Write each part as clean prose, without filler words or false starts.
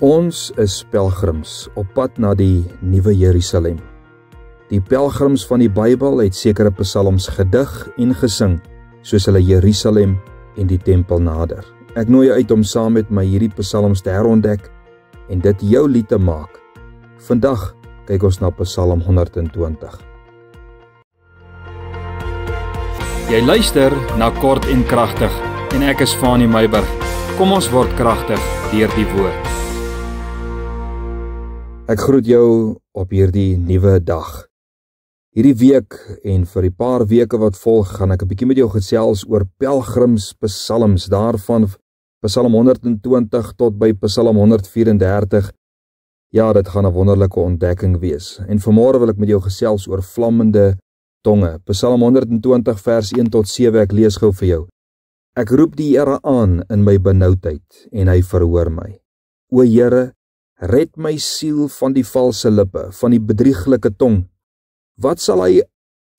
Ons is pelgrims op pad na die Nuwe Jerusalem. Die pelgrims van die Bybel het sekere psalms gedig en gesing, soos hulle Jerusalem en die tempel nader. Ek nooi jou uit om saam met my hierdie psalms te herontdek en dit jou lied te maak. Vandag kyk ons na Psalm 120. Jy luister na Kort en Kragtig en ek is Fanie Meiburg. Kom ons word kragtig deur die woord. Ek groet jou op hierdie nuwe dag. Hierdie week en vir die paar weke wat volg, gaan ek 'n bietjie met jou gesels oor pelgrims psalms, daarvan Psalm 120 tot by Psalm 134. Ja, dit gaan 'n wonderlike ontdekking wees. En vanmôre wil ek met jou gesels oor vlammende tonge. Psalm 120 vers 1 tot 7, ek lees gou vir jou. Ek roep die Here aan in my benoudheid en hy verhoor my. O Here, red my siel van die valse lippe, van die bedrieglike tong. Wat sal hy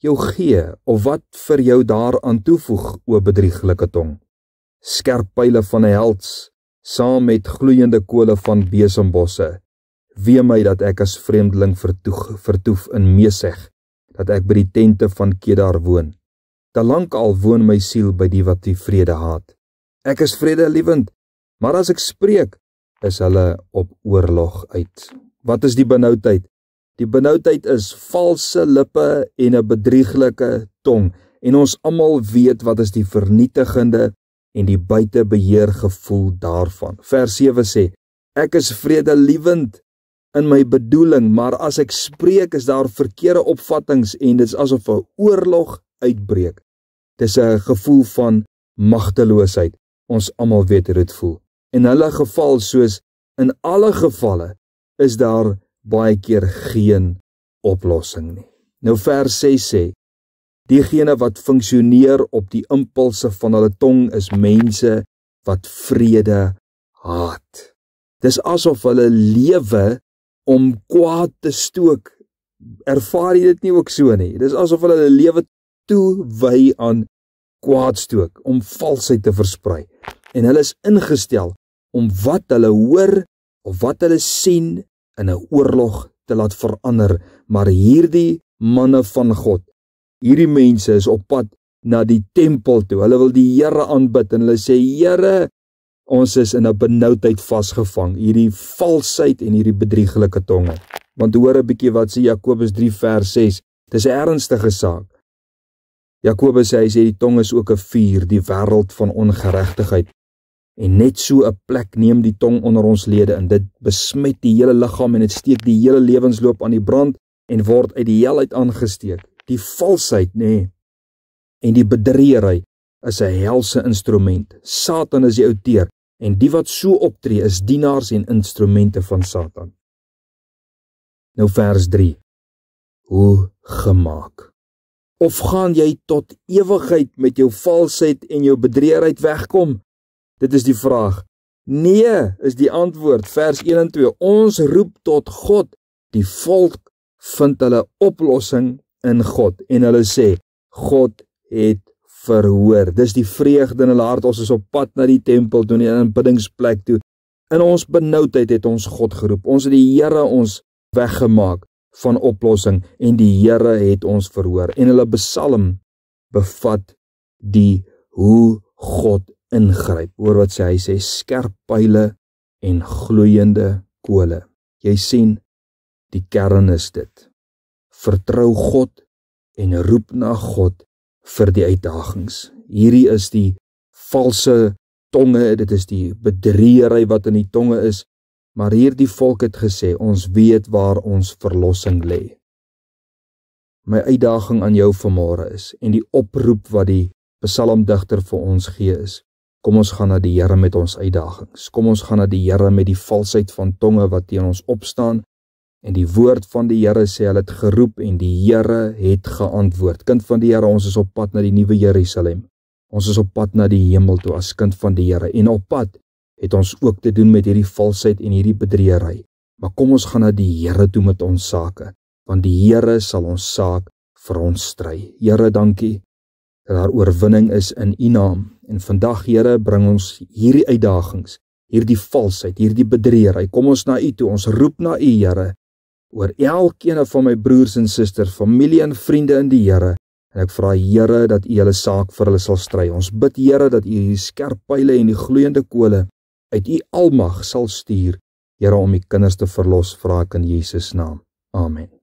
jou gee, of wat vir jou daaraan toevoeg, o bedrieglike tong? Skerp pyle van 'n held, saam met gloeiende kole van besembosse. Wee my dat ek as vreemdeling vertoef in Meseg, dat ek by die tente van Kedar woon. Te lank al woon my siel by die wat die vrede haat. Ek is vredelievend, maar as ek spreek, is hulle op oorlog uit. Wat is die benoudheid? Die benoudheid is valse lippe en 'n bedrieglike tong. En ons almal weet wat is die vernietigende en die buitebeheer gevoel daarvan. Vers 7 sê, ek is vredelievend in my bedoeling, maar as ek spreek is daar verkeerde opvattings en dit is asof 'n oorlog uitbreek. Dit is 'n gevoel van magteloosheid. Ons almal weet hoe dit voel. In hulle geval, soos in alle gevalle, is daar baie keer geen oplossing nie. Nou vers 6 sê, diegene wat funksioneer op die impulse van hulle tong is mense wat vrede haat. Dis asof hulle lewe om kwaad te stook. Ervaar jy dit nie ook so nie? Dis asof hulle lewe toewy aan kwaadstook, om valsheid te versprei. En hulle is ingestel om wat hulle hoor of wat hulle sien in 'n oorlog te laat verander. Maar hierdie manne van God, hierdie mense is op pad na die tempel toe. Hulle wil die Here aanbid en hulle sê, Here, ons is in 'n benoudheid vasgevang, hierdie valsheid en hierdie bedrieglike tonge. Want hoor 'n bietjie wat sê Jakobus 3 vers 6, dis 'n ernstige saak. Jakobus sê, hy sê die tong is ook 'n vuur, die wêreld van ongeregtigheid. En net so 'n plek neem die tong onder ons lede en dit besmet die hele liggaam en dit steek die hele lewensloop aan die brand en word uit die hel uit aangesteek. Die valsheid, nee, en die bedriegery is 'n helse instrument. Satan is die outeur en die wat so optree is dienaars en instrumente van Satan. Nou vers 3. Hoe gemaak? Of gaan jy tot ewigheid met jou valsheid en jou bedriegerheid wegkom? Dit is die vraag. Nee, is die antwoord. Vers 1 en 2. Ons roep tot God. Die volk vind hulle oplossing in God. En hulle sê, God het verhoor. Dis die vreugde in hulle hart. Ons is op pad na die tempel toe, in die aanbiddingsplek toe. In ons benoudheid het ons God geroep. Ons het die Here ons weggemaak van oplossing en die Here het ons verhoor. En hulle psalm bevat die hoe God ingryp. Hoor wat sê, hy sê skerp pyle en gloeiende kole. Jy sien, die kern is dit. Vertrou God en roep na God vir die uitdagings. Hierdie is die valse tonge, dit is die bedriegery wat in die tonge is, maar hierdie volk het gesê, ons weet waar ons verlossing lê. My uitdaging aan jou vanmôre is, en die oproep wat die psalmdigter vir ons gee is, kom ons gaan na die Here met ons uitdagings. Kom ons gaan na die Here met die valsheid van tonge wat teen ons opstaan. En die woord van die Here sê, hulle het geroep en die Here het geantwoord. Kind van die Here, ons is op pad na die Nuwe Jerusalem. Ons is op pad na die hemel toe as kind van die Here. En op pad het ons ook te doen met hierdie valsheid en hierdie bedriegery. Maar kom ons gaan na die Here toe met ons sake, want die Here sal ons saak vir ons stry. Here, dankie dat daar oorwinning is in U naam. En vandag, Here, bring ons hierdie uitdagings, hierdie valsheid, hierdie bedriegerheid. Kom ons na U toe, ons roep na U, Here, oor elkeen van my broers en susters, familie en vriende in die Here. En ek vra, Here, dat U hulle saak vir hulle sal stry. Ons bid, Here, dat U die skerp pyle en die gloeiende kole uit U almag sal stuur, Here, om U kinders te verlos, vra ek in Jesus naam. Amen.